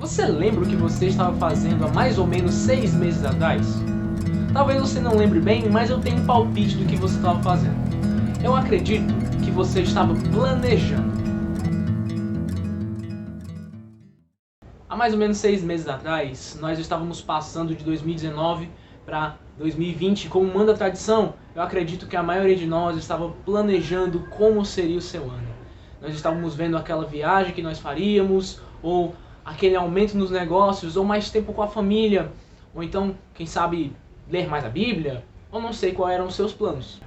Você lembra o que você estava fazendo há mais ou menos 6 meses atrás? Talvez você não lembre bem, mas eu tenho um palpite do que você estava fazendo. Eu acredito que você estava planejando. Há mais ou menos 6 meses atrás, nós estávamos passando de 2019 para 2020. Como manda a tradição, eu acredito que a maioria de nós estava planejando como seria o seu ano. Nós estávamos vendo aquela viagem que nós faríamos, ou aquele aumento nos negócios, ou mais tempo com a família, ou então, quem sabe, ler mais a Bíblia, ou não sei quais eram os seus planos.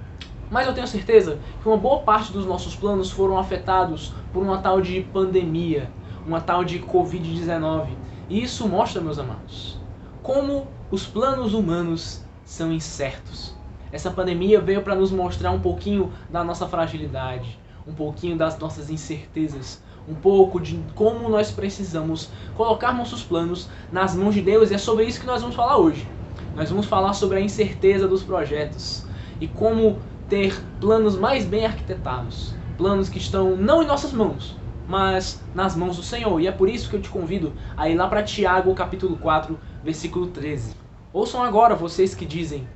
Mas eu tenho certeza que uma boa parte dos nossos planos foram afetados por uma tal de pandemia, uma tal de Covid-19. E isso mostra, meus amados, como os planos humanos são incertos. Essa pandemia veio para nos mostrar um pouquinho da nossa fragilidade, um pouquinho das nossas incertezas, um pouco de como nós precisamos colocar nossos planos nas mãos de Deus, e é sobre isso que nós vamos falar hoje. Nós vamos falar sobre a incerteza dos projetos e como ter planos mais bem arquitetados, planos que estão não em nossas mãos, mas nas mãos do Senhor. E é por isso que eu te convido a ir lá para Tiago, capítulo 4, versículo 13. Ouçam agora vocês que dizem: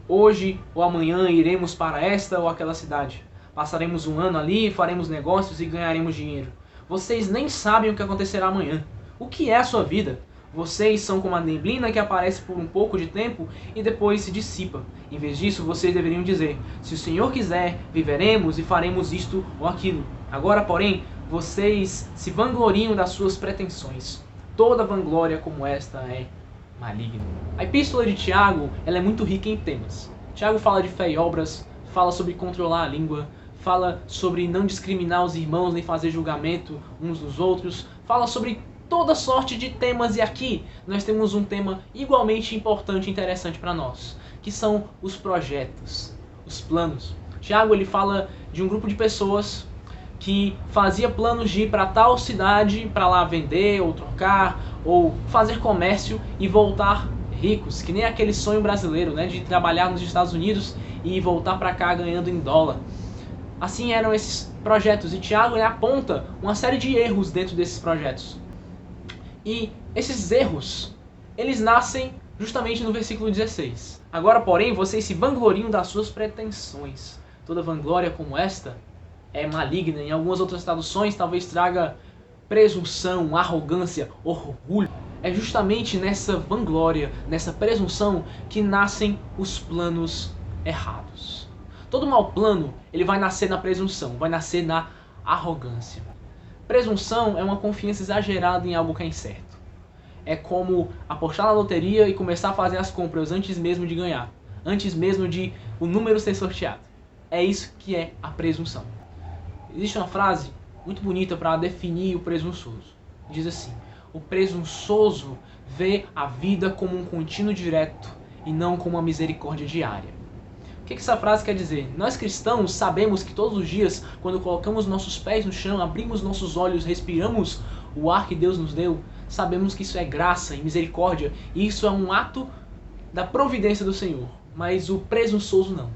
hoje ou amanhã iremos para esta ou aquela cidade. Passaremos um ano ali, faremos negócios e ganharemos dinheiro. Vocês nem sabem o que acontecerá amanhã. O que é a sua vida? Vocês são como a neblina que aparece por um pouco de tempo e depois se dissipa. Em vez disso, vocês deveriam dizer: se o Senhor quiser, viveremos e faremos isto ou aquilo. Agora, porém, vocês se vangloriam das suas pretensões. Toda vanglória como esta é maligna. A epístola de Tiago, ela é muito rica em temas. Tiago fala de fé e obras, fala sobre controlar a língua, fala sobre não discriminar os irmãos nem fazer julgamento uns dos outros, fala sobre toda sorte de temas, e aqui nós temos um tema igualmente importante e interessante para nós, que são os projetos, os planos. Tiago, ele fala de um grupo de pessoas que fazia planos de ir para tal cidade para lá vender ou trocar ou fazer comércio e voltar ricos, que nem aquele sonho brasileiro, né, de trabalhar nos Estados Unidos e voltar para cá ganhando em dólar. Assim eram esses projetos, e Tiago, ele aponta uma série de erros dentro desses projetos. E esses erros, eles nascem justamente no versículo 16. Agora, porém, vocês se vangloriam das suas pretensões. Toda vanglória como esta é maligna. Em algumas outras traduções, talvez traga presunção, arrogância, orgulho. É justamente nessa vanglória, nessa presunção, que nascem os planos errados. Todo mau plano, ele vai nascer na presunção, vai nascer na arrogância. Presunção é uma confiança exagerada em algo que é incerto. É como apostar na loteria e começar a fazer as compras antes mesmo de ganhar, antes mesmo de o número ser sorteado. É isso que é a presunção. Existe uma frase muito bonita para definir o presunçoso. Diz assim: o presunçoso vê a vida como um contínuo direto e não como uma misericórdia diária. O que essa frase quer dizer? Nós cristãos sabemos que todos os dias, quando colocamos nossos pés no chão, abrimos nossos olhos, respiramos o ar que Deus nos deu, sabemos que isso é graça e misericórdia, e isso é um ato da providência do Senhor. Mas o presunçoso não.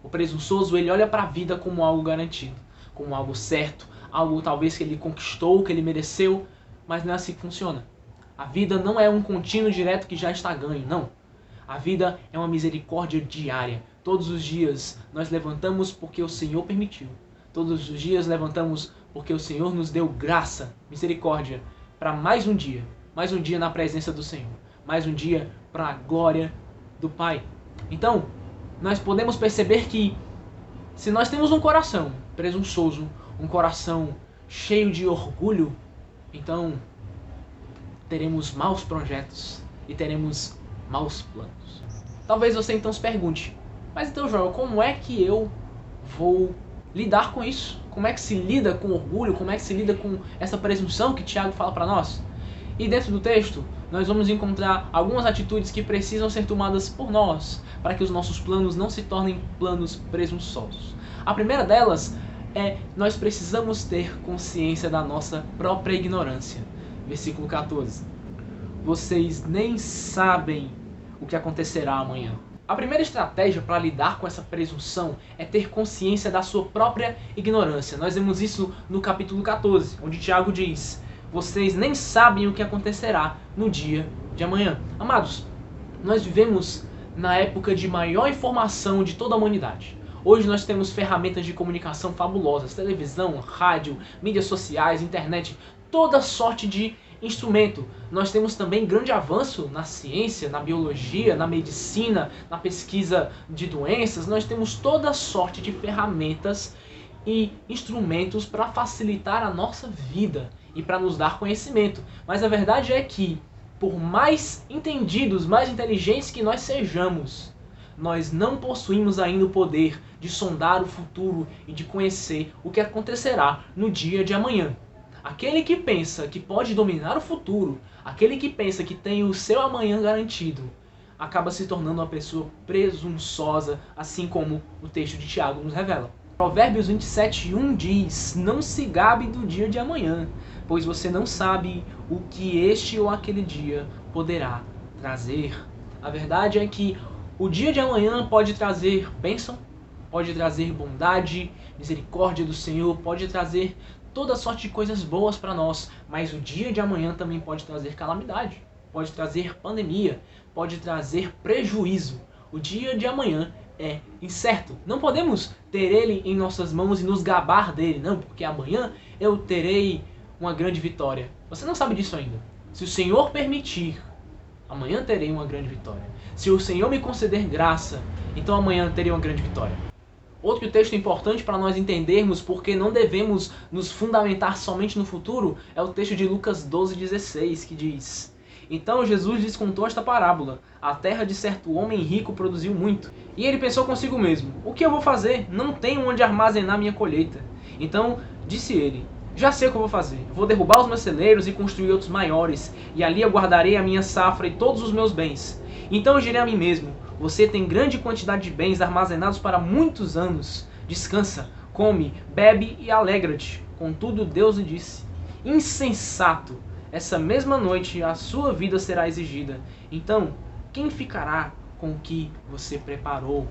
O presunçoso, ele olha para a vida como algo garantido, como algo certo, algo talvez que ele conquistou, que ele mereceu, mas não é assim que funciona. A vida não é um contínuo direto que já está ganho, não. A vida é uma misericórdia diária. Todos os dias nós levantamos porque o Senhor permitiu. Todos os dias levantamos porque o Senhor nos deu graça, misericórdia, para mais um dia na presença do Senhor, mais um dia para a glória do Pai. Então, nós podemos perceber que se nós temos um coração presunçoso, um coração cheio de orgulho, então teremos maus projetos e teremos maus planos. Talvez você então se pergunte: mas então, Joel, como é que eu vou lidar com isso? Como é que se lida com orgulho? Como é que se lida com essa presunção que Tiago fala para nós? E dentro do texto, nós vamos encontrar algumas atitudes que precisam ser tomadas por nós para que os nossos planos não se tornem planos presunçosos. A primeira delas é: nós precisamos ter consciência da nossa própria ignorância. Versículo 14. Vocês nem sabem o que acontecerá amanhã. A primeira estratégia para lidar com essa presunção é ter consciência da sua própria ignorância. Nós vemos isso no capítulo 14, onde Tiago diz: Vocês nem sabem o que acontecerá no dia de amanhã. Amados, nós vivemos na época de maior informação de toda a humanidade. Hoje nós temos ferramentas de comunicação fabulosas, televisão, rádio, mídias sociais, internet, toda sorte de instrumento. Nós temos também grande avanço na ciência, na biologia, na medicina, na pesquisa de doenças. Nós temos toda sorte de ferramentas e instrumentos para facilitar a nossa vida e para nos dar conhecimento. Mas a verdade é que, por mais entendidos, mais inteligentes que nós sejamos, nós não possuímos ainda o poder de sondar o futuro e de conhecer o que acontecerá no dia de amanhã. Aquele que pensa que pode dominar o futuro, aquele que pensa que tem o seu amanhã garantido, acaba se tornando uma pessoa presunçosa, assim como o texto de Tiago nos revela. Provérbios 27:1 diz: não se gabe do dia de amanhã, pois você não sabe o que este ou aquele dia poderá trazer. A verdade é que o dia de amanhã pode trazer bênção, pode trazer bondade, misericórdia do Senhor, pode trazer toda sorte de coisas boas para nós, mas o dia de amanhã também pode trazer calamidade, pode trazer pandemia, pode trazer prejuízo. O dia de amanhã é incerto. Não podemos ter ele em nossas mãos e nos gabar dele, não, porque amanhã eu terei uma grande vitória. Você não sabe disso ainda. Se o Senhor permitir, amanhã terei uma grande vitória. Se o Senhor me conceder graça, então amanhã terei uma grande vitória. Outro texto importante para nós entendermos porque não devemos nos fundamentar somente no futuro é o texto de Lucas 12:16, que diz: então Jesus lhes contou esta parábola. A terra de certo homem rico produziu muito. E ele pensou consigo mesmo: o que eu vou fazer? Não tenho onde armazenar minha colheita. Então disse ele: já sei o que eu vou fazer. Vou derrubar os meus celeiros e construir outros maiores, e ali eu guardarei a minha safra e todos os meus bens. Então eu direi a mim mesmo: você tem grande quantidade de bens armazenados para muitos anos. Descansa, come, bebe e alegra-te. Contudo Deus lhe disse: insensato, essa mesma noite a sua vida será exigida. Então, quem ficará com o que você preparou?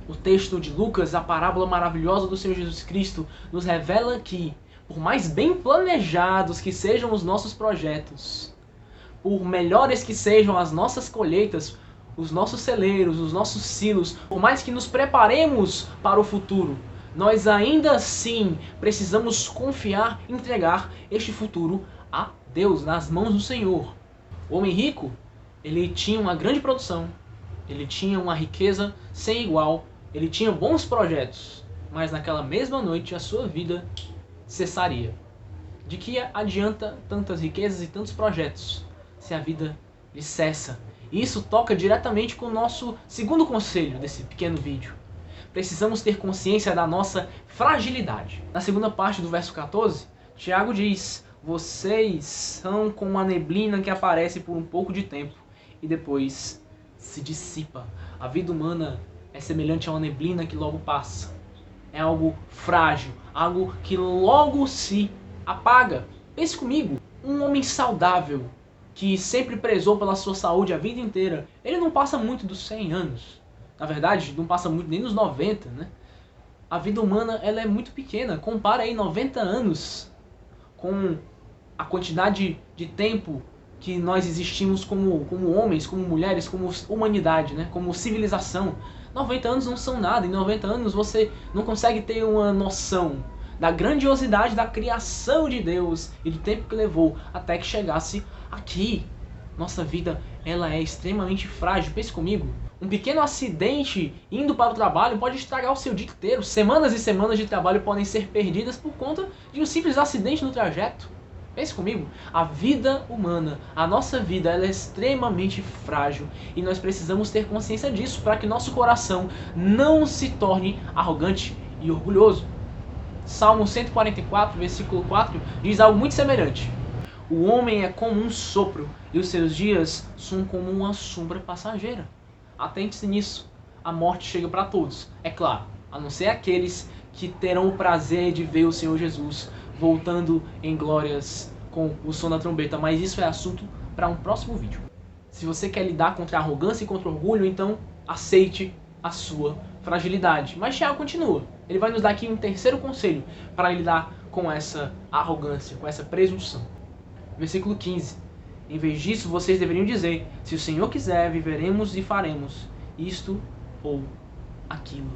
O texto de Lucas, a parábola maravilhosa do Senhor Jesus Cristo, nos revela que, por mais bem planejados que sejam os nossos projetos, por melhores que sejam as nossas colheitas, os nossos celeiros, os nossos silos, por mais que nos preparemos para o futuro, nós ainda assim precisamos confiar e entregar este futuro a Deus, nas mãos do Senhor. O homem rico, ele tinha uma grande produção, ele tinha uma riqueza sem igual, ele tinha bons projetos, mas naquela mesma noite a sua vida cessaria. De que adianta tantas riquezas e tantos projetos se a vida lhe cessa? E isso toca diretamente com o nosso segundo conselho desse pequeno vídeo. Precisamos ter consciência da nossa fragilidade. Na segunda parte do verso 14, Tiago diz: vocês são como a neblina que aparece por um pouco de tempo e depois se dissipa. A vida humana é semelhante a uma neblina que logo passa. É algo frágil, algo que logo se apaga. Pense comigo, um homem saudável, que sempre prezou pela sua saúde a vida inteira, ele não passa muito dos 100 anos. Na verdade, não passa muito nem dos 90, né? A vida humana ela é muito pequena. Compara aí 90 anos com a quantidade de tempo que nós existimos como homens, como mulheres, como humanidade, né? Como civilização. 90 anos não são nada. Em 90 anos você não consegue ter uma noção da grandiosidade da criação de Deus e do tempo que levou até que chegasse aqui. Nossa vida ela é extremamente frágil. Pense comigo. Um pequeno acidente indo para o trabalho pode estragar o seu dia inteiro. Semanas e semanas de trabalho podem ser perdidas por conta de um simples acidente no trajeto. Pense comigo, a vida humana, a nossa vida, ela é extremamente frágil e nós precisamos ter consciência disso para que nosso coração não se torne arrogante e orgulhoso. Salmo 144, versículo 4, diz algo muito semelhante. O homem é como um sopro e os seus dias são como uma sombra passageira. Atente-se nisso, a morte chega para todos, é claro, a não ser aqueles que terão o prazer de ver o Senhor Jesus voltando em glórias com o som da trombeta, mas isso é assunto para um próximo vídeo. Se você quer lidar contra a arrogância e contra o orgulho, então aceite a sua fragilidade. Mas Tiago continua, ele vai nos dar aqui um terceiro conselho para lidar com essa arrogância, com essa presunção. Versículo 15. Em vez disso, vocês deveriam dizer: se o Senhor quiser, viveremos e faremos isto ou aquilo.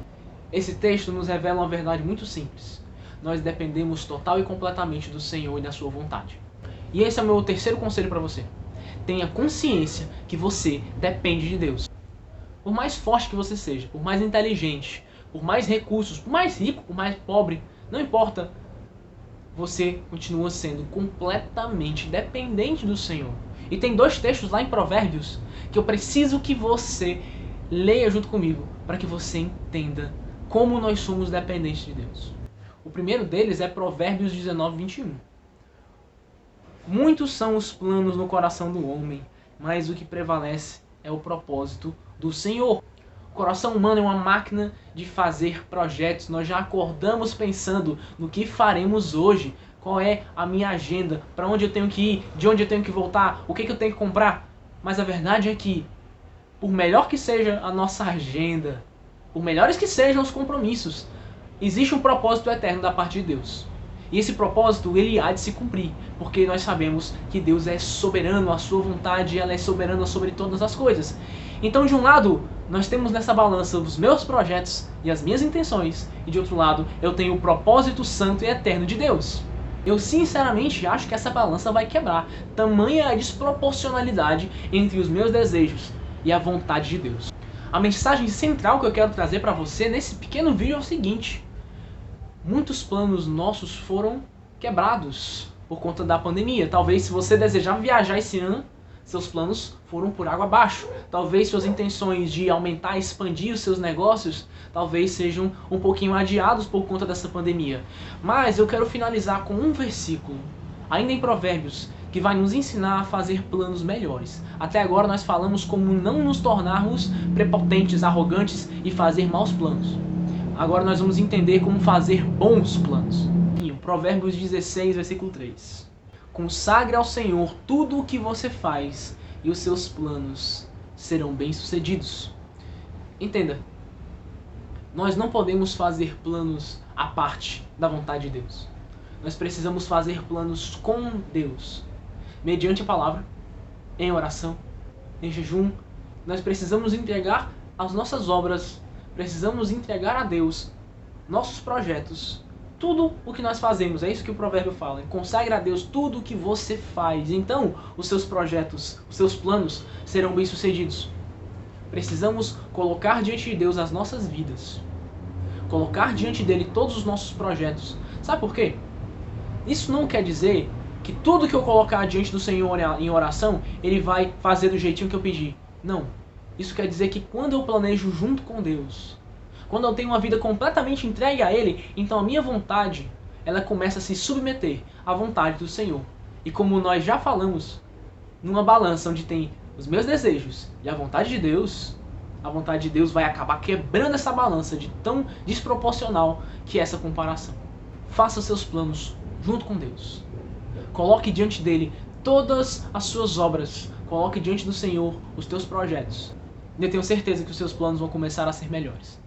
Esse texto nos revela uma verdade muito simples. Nós dependemos total e completamente do Senhor e da sua vontade. E esse é o meu terceiro conselho para você. Tenha consciência que você depende de Deus. Por mais forte que você seja, por mais inteligente, por mais recursos, por mais rico, por mais pobre, não importa, você continua sendo completamente dependente do Senhor. E tem 2 textos lá em Provérbios que eu preciso que você leia junto comigo para que você entenda como nós somos dependentes de Deus. O primeiro deles é Provérbios 19, 21. Muitos são os planos no coração do homem, mas o que prevalece é o propósito do Senhor. O coração humano é uma máquina de fazer projetos. Nós já acordamos pensando no que faremos hoje, qual é a minha agenda, para onde eu tenho que ir, de onde eu tenho que voltar, o que eu tenho que comprar. Mas a verdade é que, por melhor que seja a nossa agenda, por melhores que sejam os compromissos, existe um propósito eterno da parte de Deus. E esse propósito, ele há de se cumprir, porque nós sabemos que Deus é soberano, a sua vontade ela é soberana sobre todas as coisas. Então, de um lado, nós temos nessa balança os meus projetos e as minhas intenções, e de outro lado, eu tenho o propósito santo e eterno de Deus. Eu sinceramente acho que essa balança vai quebrar, tamanha a desproporcionalidade entre os meus desejos e a vontade de Deus. A mensagem central que eu quero trazer para você nesse pequeno vídeo é o seguinte: muitos planos nossos foram quebrados por conta da pandemia. Talvez se você desejar viajar esse ano, seus planos foram por água abaixo. Talvez suas intenções de aumentar, expandir os seus negócios, talvez sejam um pouquinho adiados por conta dessa pandemia. Mas eu quero finalizar com um versículo, ainda em Provérbios, que vai nos ensinar a fazer planos melhores. Até agora nós falamos como não nos tornarmos prepotentes, arrogantes e fazer maus planos. Agora nós vamos entender como fazer bons planos. Provérbios 16, versículo 3. Consagre ao Senhor tudo o que você faz e os seus planos serão bem-sucedidos. Entenda, nós não podemos fazer planos à parte da vontade de Deus. Nós precisamos fazer planos com Deus, mediante a palavra, em oração, em jejum. Nós precisamos entregar as nossas obras, precisamos entregar a Deus nossos projetos, tudo o que nós fazemos. É isso que o provérbio fala: consagre a Deus tudo o que você faz, então os seus projetos, os seus planos serão bem-sucedidos. Precisamos colocar diante de Deus as nossas vidas, colocar diante dele todos os nossos projetos. Sabe por quê? Isso não quer dizer que tudo que eu colocar diante do Senhor em oração, Ele vai fazer do jeitinho que eu pedi. Não. Isso quer dizer que quando eu planejo junto com Deus, quando eu tenho uma vida completamente entregue a Ele, então a minha vontade, ela começa a se submeter à vontade do Senhor. E como nós já falamos, numa balança onde tem os meus desejos e a vontade de Deus vai acabar quebrando essa balança de tão desproporcional que é essa comparação. Faça seus planos junto com Deus. Coloque diante dele todas as suas obras. Coloque diante do Senhor os teus projetos. E eu tenho certeza que os seus planos vão começar a ser melhores.